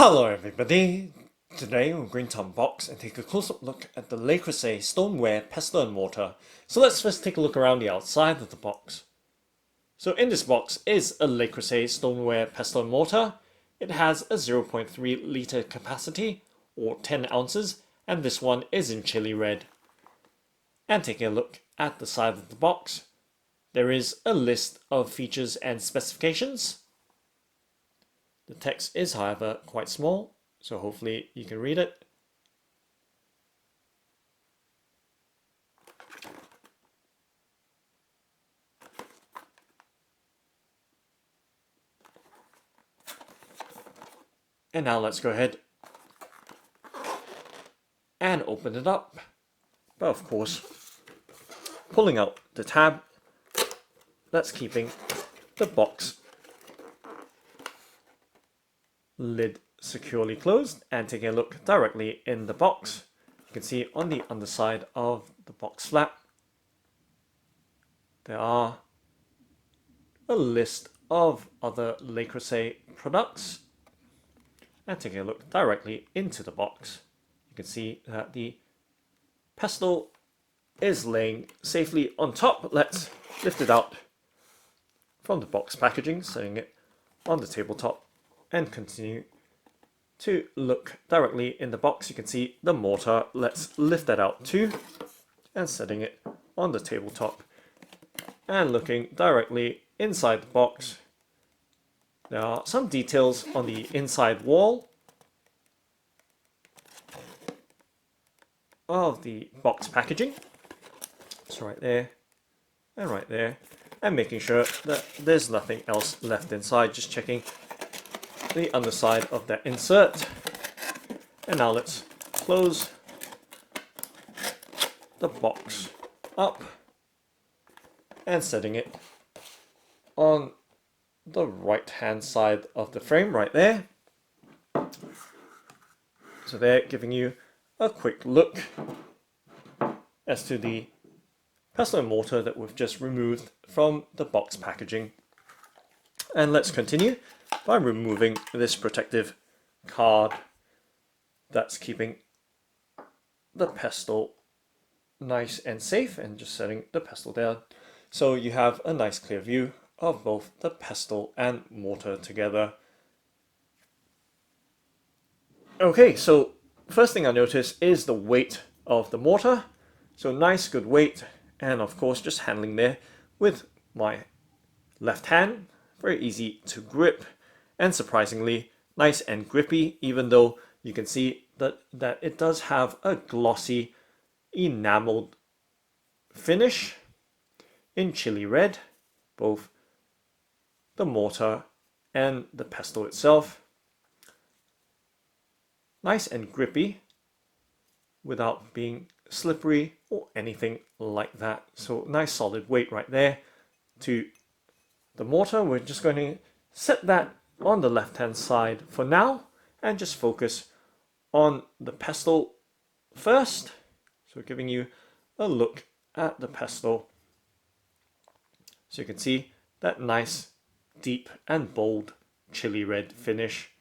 Hello everybody! Today we're going to unbox and take a close-up look at the Creuset Stoneware Pestle and Mortar. So let's first take a look around the outside of the box. So in this box is a Creuset Stoneware Pestle and Mortar. It has a 0.3 litre capacity, or 10 ounces, and this one is in chili red. And taking a look at the side of the box, there is a list of features and specifications. The text is, however, quite small, so hopefully you can read it. And now let's go ahead and open it up. But of course, pulling out the tab, that's keeping the box lid securely closed. And taking a look directly in the box, you can see on the underside of the box flap there are a list of other Creuset products. And taking a look directly into the box, you can see that the pestle is laying safely on top. Let's lift it out from the box packaging, setting it on the tabletop, and continue to look directly in the box. You can see the mortar. Let's lift that out too, and setting it on the tabletop, and looking directly inside the box. There are some details on the inside wall of the box packaging. So right there and right there, and making sure that there's nothing else left inside. Just checking the underside of that insert. And now let's close the box up and setting it on the right hand side of the frame right there. So they're giving you a quick look as to the pestle and mortar that we've just removed from the box packaging. And let's continue by removing this protective card that's keeping the pestle nice and safe, and just setting the pestle down so you have a nice clear view of both the pestle and mortar together. Okay, so first thing I notice is the weight of the mortar. So nice good weight, and of course just handling there with my left hand, very easy to grip, and surprisingly nice and grippy, even though you can see that it does have a glossy enameled finish in chili red, both the mortar and the pestle itself. Nice and grippy without being slippery or anything like that. So nice solid weight right there to the mortar. We're just going to set that on the left hand side for now and just focus on the pestle first. So giving you a look at the pestle. So you can see that nice deep and bold chili red finish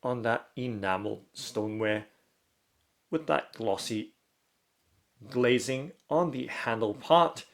on that enameled stoneware, with that glossy glazing on the handle part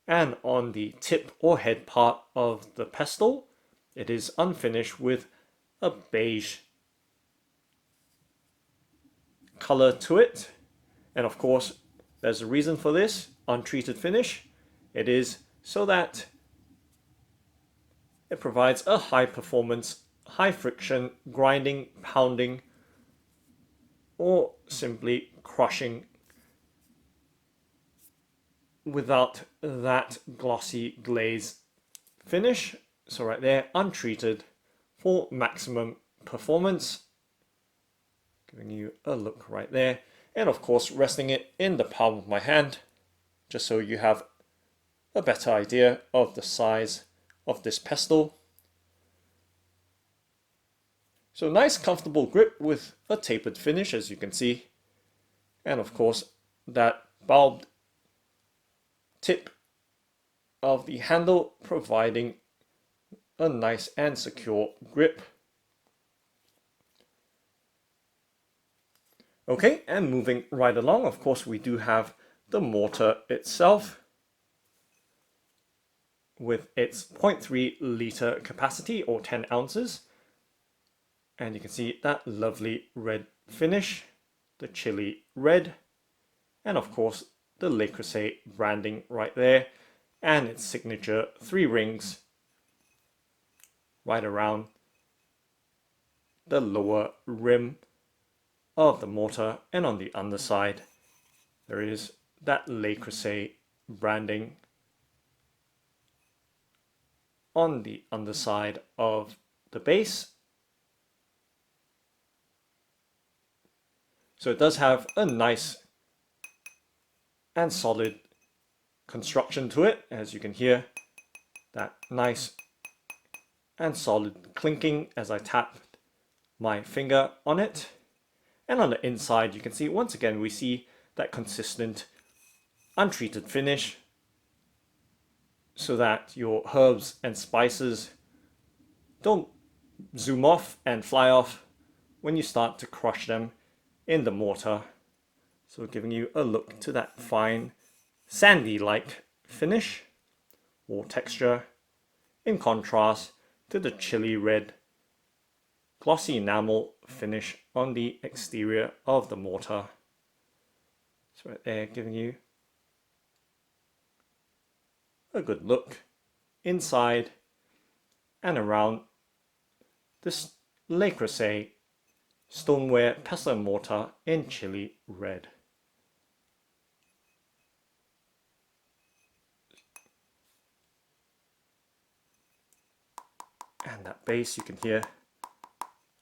and on the tip or head part of the pestle. It is unfinished with a beige color to it, and of course there's a reason for this untreated finish. It is so that it provides a high performance, high friction grinding, pounding, or simply crushing without that glossy glaze finish. So right there, untreated for maximum performance. Giving you a look right there, and of course resting it in the palm of my hand, just so you have a better idea of the size of this pestle. So nice comfortable grip with a tapered finish, as you can see, and of course that bulbed tip of the handle providing a nice and secure grip. Okay, and moving right along, of course, we do have the mortar itself with its 0.3 litre capacity or 10 ounces. And you can see that lovely red finish, the chili red, and of course the Le Creuset branding right there, and its signature 3 rings right around the lower rim of the mortar, and on the underside there is that Le Creuset branding on the underside of the base. So it does have a nice and solid construction to it, as you can hear that nice and solid clinking as I tap my finger on it. And on the inside you can see once again we see that consistent untreated finish, so that your herbs and spices don't zoom off and fly off when you start to crush them in the mortar. So giving you a look to that fine sandy-like finish or texture, in contrast to the chili red glossy enamel finish on the exterior of the mortar. So right there, giving you a good look inside and around this Le Creuset Stoneware Pestle and Mortar in chili red. And that base, you can hear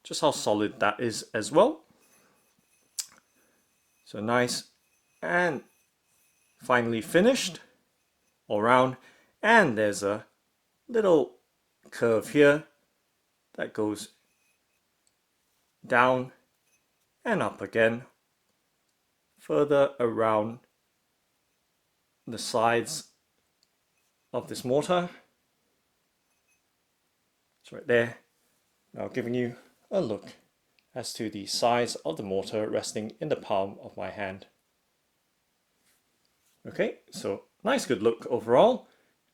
just how solid that is as well. So nice and finely finished all around. And there's a little curve here that goes down and up again, further around the sides of this mortar. It's right there. Now giving you a look as to the size of the mortar resting in the palm of my hand. Okay, so nice good look overall,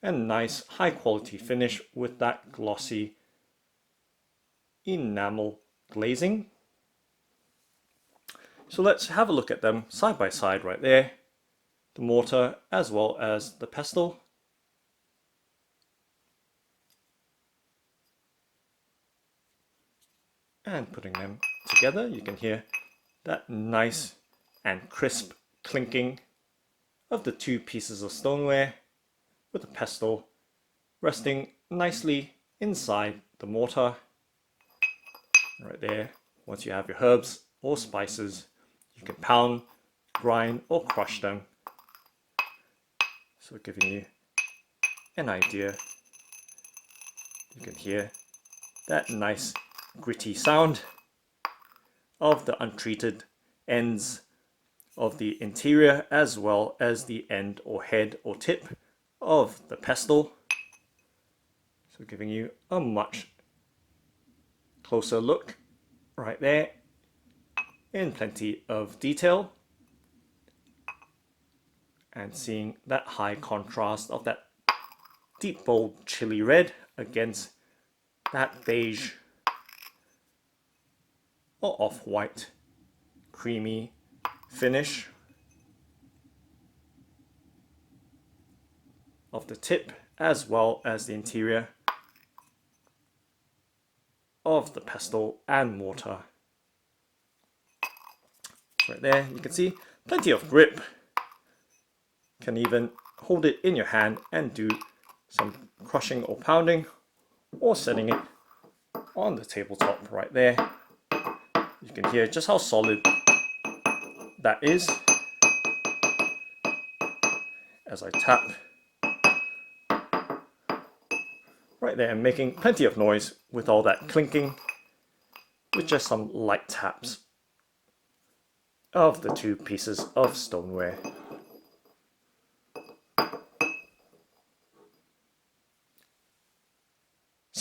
and nice high quality finish with that glossy enamel glazing. So let's have a look at them side by side right there, the mortar as well as the pestle. And putting them together, you can hear that nice and crisp clinking of the 2 pieces of stoneware, with the pestle resting nicely inside the mortar. Right there, once you have your herbs or spices, you can pound, grind or crush them. So giving you an idea, you can hear that nice gritty sound of the untreated ends of the interior, as well as the end or head or tip of the pestle. So giving you a much closer look right there in plenty of detail, and seeing that high contrast of that deep bold chili red against that beige or off-white creamy finish of the tip, as well as the interior of the pestle and mortar. Right there, you can see plenty of grip. Can even hold it in your hand and do some crushing or pounding, or setting it on the tabletop right there. You can hear just how solid that is as I tap right there, and making plenty of noise with all that clinking, with just some light taps of the 2 pieces of stoneware.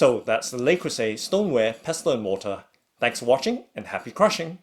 So that's the Le Creuset Stoneware Pestle and Mortar. Thanks for watching and happy crushing!